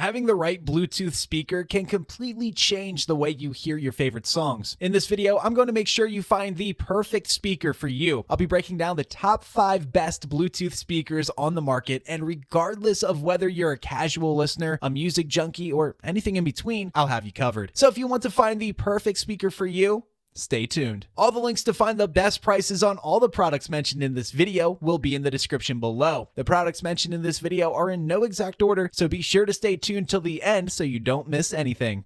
Having the right Bluetooth speaker can completely change the way you hear your favorite songs. In this video, I'm going to make sure you find the perfect speaker for you. I'll be breaking down the top 5 best Bluetooth speakers on the market, and regardless of whether you're a casual listener, a music junkie, or anything in between, I'll have you covered. So if you want to find the perfect speaker for you, stay tuned. All the links to find the best prices on all the products mentioned in this video will be in the description below. The products mentioned in this video are in no exact order, so be sure to stay tuned till the end so you don't miss anything.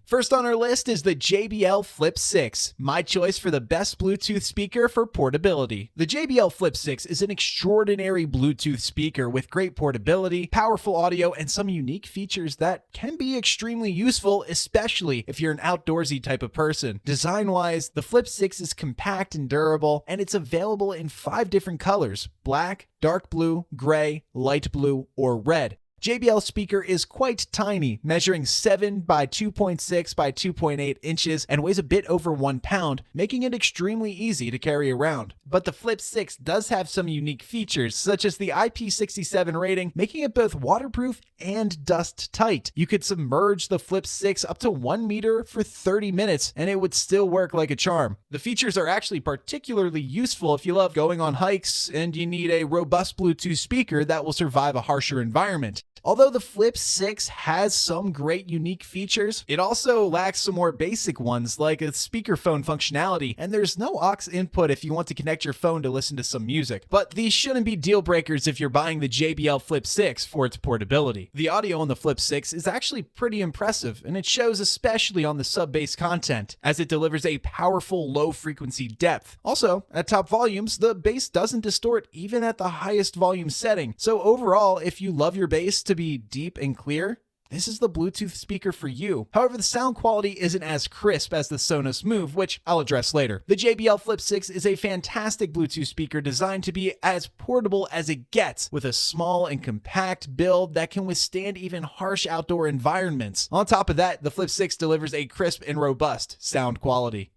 First on our list is the JBL Flip 6, my choice for the best Bluetooth speaker for portability. The JBL Flip 6 is an extraordinary Bluetooth speaker with great portability, powerful audio, and some unique features that can be extremely useful, especially if you're an outdoorsy type of person. Design-wise, the Flip 6 is compact and durable, and it's available in 5 different colors: black, dark blue, gray, light blue, or red. JBL speaker is quite tiny, measuring 7 by 2.6 by 2.8 inches and weighs a bit over 1 pound, making it extremely easy to carry around. But the Flip 6 does have some unique features, such as the IP67 rating, making it both waterproof and dust tight. You could submerge the Flip 6 up to 1 meter for 30 minutes and it would still work like a charm. The features are actually particularly useful if you love going on hikes and you need a robust Bluetooth speaker that will survive a harsher environment. Although the Flip 6 has some great unique features, it also lacks some more basic ones like a speakerphone functionality, and there's no aux input if you want to connect your phone to listen to some music. But these shouldn't be deal breakers if you're buying the JBL Flip 6 for its portability. The audio on the Flip 6 is actually pretty impressive, and it shows especially on the sub-bass content, as it delivers a powerful low-frequency depth. Also, at top volumes, the bass doesn't distort even at the highest volume setting, so overall, if you love your bass to be deep and clear, this is the Bluetooth speaker for you. However, the sound quality isn't as crisp as the Sonos Move, which I'll address later. The JBL Flip 6 is a fantastic Bluetooth speaker designed to be as portable as it gets, with a small and compact build that can withstand even harsh outdoor environments. On top of that, the Flip 6 delivers a crisp and robust sound quality.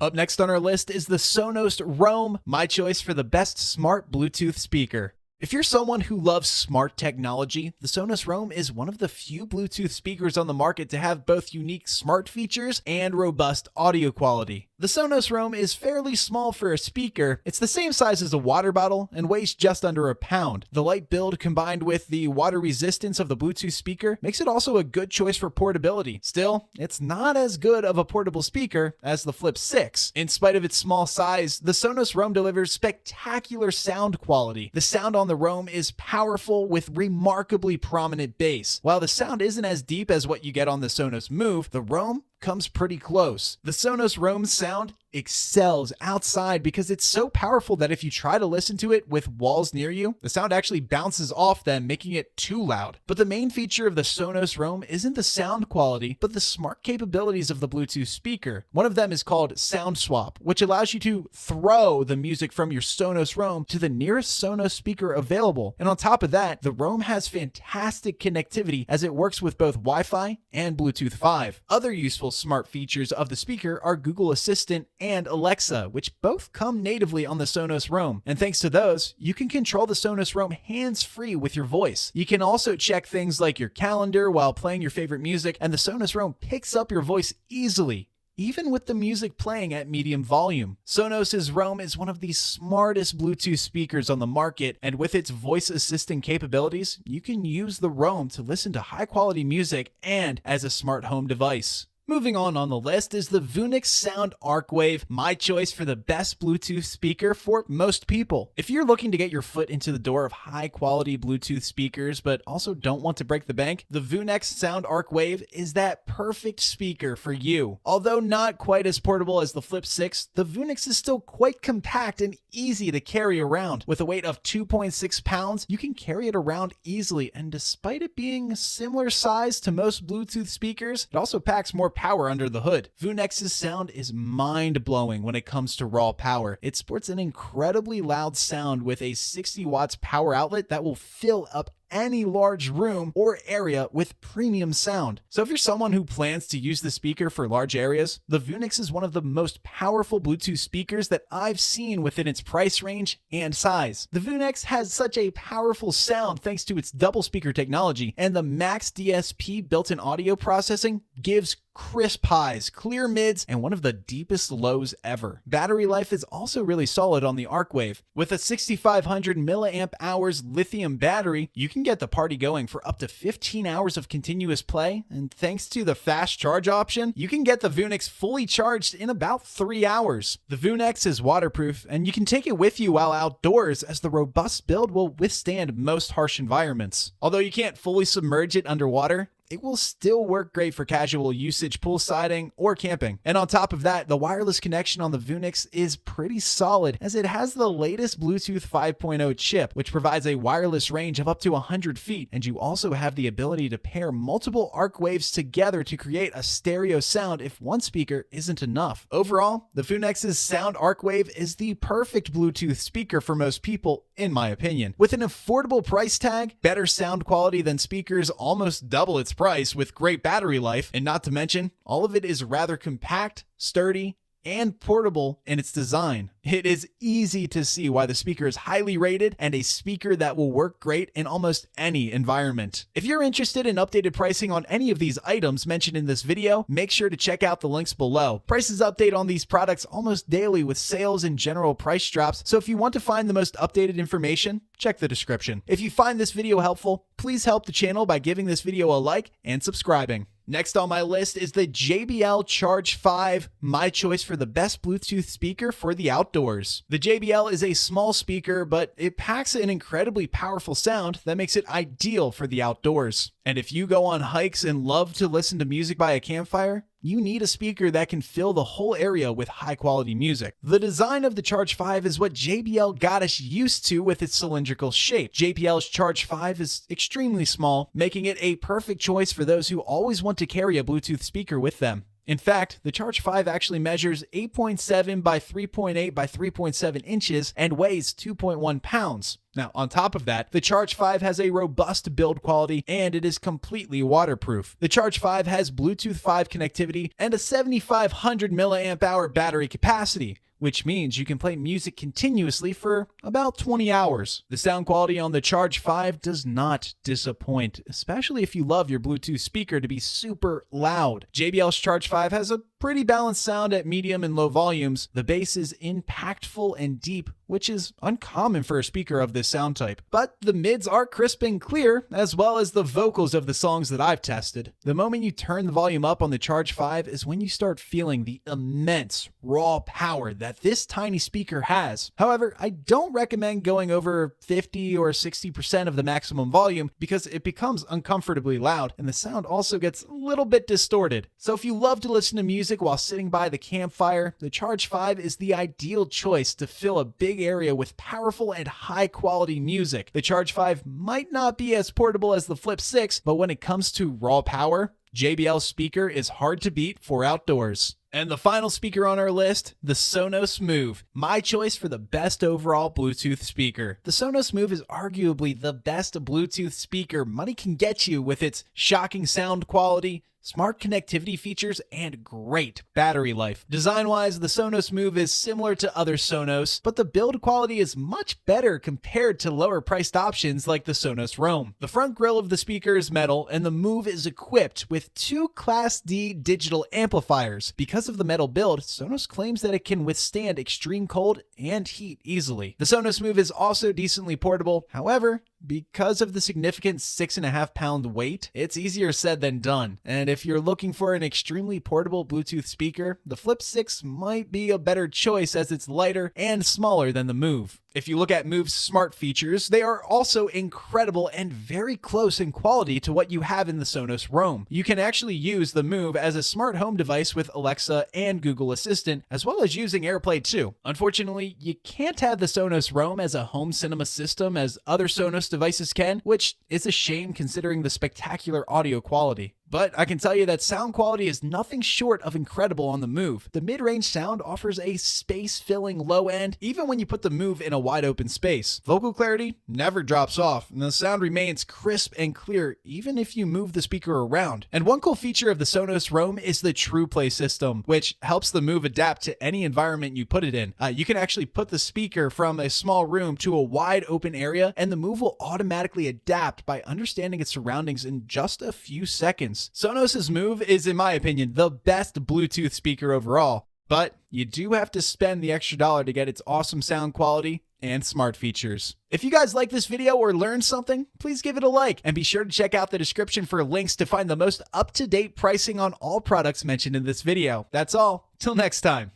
Up next on our list is the Sonos Roam, my choice for the best smart Bluetooth speaker. If you're someone who loves smart technology, the Sonos Roam is one of the few Bluetooth speakers on the market to have both unique smart features and robust audio quality. The Sonos Roam is fairly small for a speaker. It's the same size as a water bottle and weighs just under a pound. The light build combined with the water resistance of the Bluetooth speaker makes it also a good choice for portability. Still, it's not as good of a portable speaker as the Flip 6. In spite of its small size, the Sonos Roam delivers spectacular sound quality. The sound on the Roam is powerful with remarkably prominent bass. While the sound isn't as deep as what you get on the Sonos Move, the Roam comes pretty close. The Sonos Roam sound excels outside because it's so powerful that if you try to listen to it with walls near you, the sound actually bounces off them, making it too loud. But the main feature of the Sonos Roam isn't the sound quality, but the smart capabilities of the Bluetooth speaker. One of them is called Sound Swap, which allows you to throw the music from your Sonos Roam to the nearest Sonos speaker available. And on top of that, the Roam has fantastic connectivity as it works with both Wi-Fi and Bluetooth 5. Other useful smart features of the speaker are Google Assistant and Alexa, which both come natively on the Sonos Roam. And thanks to those, you can control the Sonos Roam hands-free with your voice. You can also check things like your calendar while playing your favorite music, and the Sonos Roam picks up your voice easily, even with the music playing at medium volume. Sonos' Roam is one of the smartest Bluetooth speakers on the market, and with its voice assistant capabilities, you can use the Roam to listen to high-quality music and as a smart home device. Moving on the list is the Vunix Sound Arcwave, my choice for the best Bluetooth speaker for most people. If you're looking to get your foot into the door of high-quality Bluetooth speakers but also don't want to break the bank, the Vunix Sound Arcwave is that perfect speaker for you. Although not quite as portable as the Flip 6, the Vunix is still quite compact and easy to carry around. With a weight of 2.6 pounds, you can carry it around easily, and despite it being a similar size to most Bluetooth speakers, it also packs more power under the hood. Vunix's sound is mind-blowing when it comes to raw power. It sports an incredibly loud sound with a 60 watts power outlet that will fill up any large room or area with premium sound. So if you're someone who plans to use the speaker for large areas, the Vunix is one of the most powerful Bluetooth speakers that I've seen within its price range and size. The Vunix has such a powerful sound thanks to its double speaker technology, and the Max DSP built-in audio processing gives crisp highs, clear mids, and one of the deepest lows ever. Battery life is also really solid on the Arcwave. With a 6500 milliamp hours lithium battery, you can get the party going for up to 15 hours of continuous play, and thanks to the fast charge option, you can get the Vunix fully charged in about 3 hours. The Vunix is waterproof, and you can take it with you while outdoors, as the robust build will withstand most harsh environments. Although you can't fully submerge it underwater, it will still work great for casual usage poolsiding or camping. And on top of that, the wireless connection on the Vunix is pretty solid, as it has the latest Bluetooth 5.0 chip, which provides a wireless range of up to 100 feet, and you also have the ability to pair multiple Arcwaves together to create a stereo sound if one speaker isn't enough. Overall, the Vunix's sound Arcwave is the perfect Bluetooth speaker for most people, in my opinion. With an affordable price tag, better sound quality than speakers almost double its price with great battery life, and not to mention, all of it is rather compact, sturdy, and portable in its design. It is easy to see why the speaker is highly rated and a speaker that will work great in almost any environment. If you're interested in updated pricing on any of these items mentioned in this video, make sure to check out the links below. Prices update on these products almost daily with sales and general price drops, so if you want to find the most updated information, check the description. If you find this video helpful, please help the channel by giving this video a like and subscribing. Next on my list is the JBL Charge 5, my choice for the best Bluetooth speaker for the outdoors. The JBL is a small speaker, but it packs an incredibly powerful sound that makes it ideal for the outdoors. And if you go on hikes and love to listen to music by a campfire, you need a speaker that can fill the whole area with high-quality music. The design of the Charge 5 is what JBL got us used to with its cylindrical shape. JBL's Charge 5 is extremely small, making it a perfect choice for those who always want to carry a Bluetooth speaker with them. In fact, the Charge 5 actually measures 8.7 by 3.8 by 3.7 inches and weighs 2.1 pounds. Now, on top of that, the Charge 5 has a robust build quality and it is completely waterproof. The Charge 5 has Bluetooth 5 connectivity and a 7500 milliamp hour battery capacity, which means you can play music continuously for about 20 hours. The sound quality on the Charge 5 does not disappoint, especially if you love your Bluetooth speaker to be super loud. JBL's Charge 5 has a pretty balanced sound at medium and low volumes. The bass is impactful and deep, which is uncommon for a speaker of this sound type. But the mids are crisp and clear, as well as the vocals of the songs that I've tested. The moment you turn the volume up on the Charge 5 is when you start feeling the immense raw power that this tiny speaker has. However, I don't recommend going over 50 or 60% of the maximum volume because it becomes uncomfortably loud and the sound also gets a little bit distorted. So if you love to listen to music while sitting by the campfire, the Charge 5 is the ideal choice to fill a big area with powerful and high quality music. The Charge 5 might not be as portable as the Flip 6, but when it comes to raw power, JBL's speaker is hard to beat for outdoors. And the final speaker on our list, the Sonos Move, my choice for the best overall Bluetooth speaker. The Sonos Move is arguably the best Bluetooth speaker money can get you with its shocking sound quality, smart connectivity features, and great battery life. Design-wise, the Sonos Move is similar to other Sonos, but the build quality is much better compared to lower-priced options like the Sonos Roam. The front grille of the speaker is metal, and the Move is equipped with 2 Class D digital amplifiers. Because of the metal build, Sonos claims that it can withstand extreme cold and heat easily. The Sonos Move is also decently portable. However, because of the significant 6.5-pound weight, it's easier said than done. And if you're looking for an extremely portable Bluetooth speaker, the Flip 6 might be a better choice as it's lighter and smaller than the Move. If you look at Move's smart features, they are also incredible and very close in quality to what you have in the Sonos Roam. You can actually use the Move as a smart home device with Alexa and Google Assistant, as well as using AirPlay too. Unfortunately, you can't have the Sonos Roam as a home cinema system as other Sonos devices can, which is a shame considering the spectacular audio quality. But I can tell you that sound quality is nothing short of incredible on the Move. The mid-range sound offers a space-filling low end, even when you put the Move in a wide open space. Vocal clarity never drops off, and the sound remains crisp and clear even if you move the speaker around. And one cool feature of the Sonos Roam is the True Play system, which helps the Move adapt to any environment you put it in. You can actually put the speaker from a small room to a wide open area, and the Move will automatically adapt by understanding its surroundings in just a few seconds. Sonos' Move is, in my opinion, the best Bluetooth speaker overall, but you do have to spend the extra dollar to get its awesome sound quality and smart features. If you guys like this video or learned something, please give it a like, and be sure to check out the description for links to find the most up-to-date pricing on all products mentioned in this video. That's all. Till next time.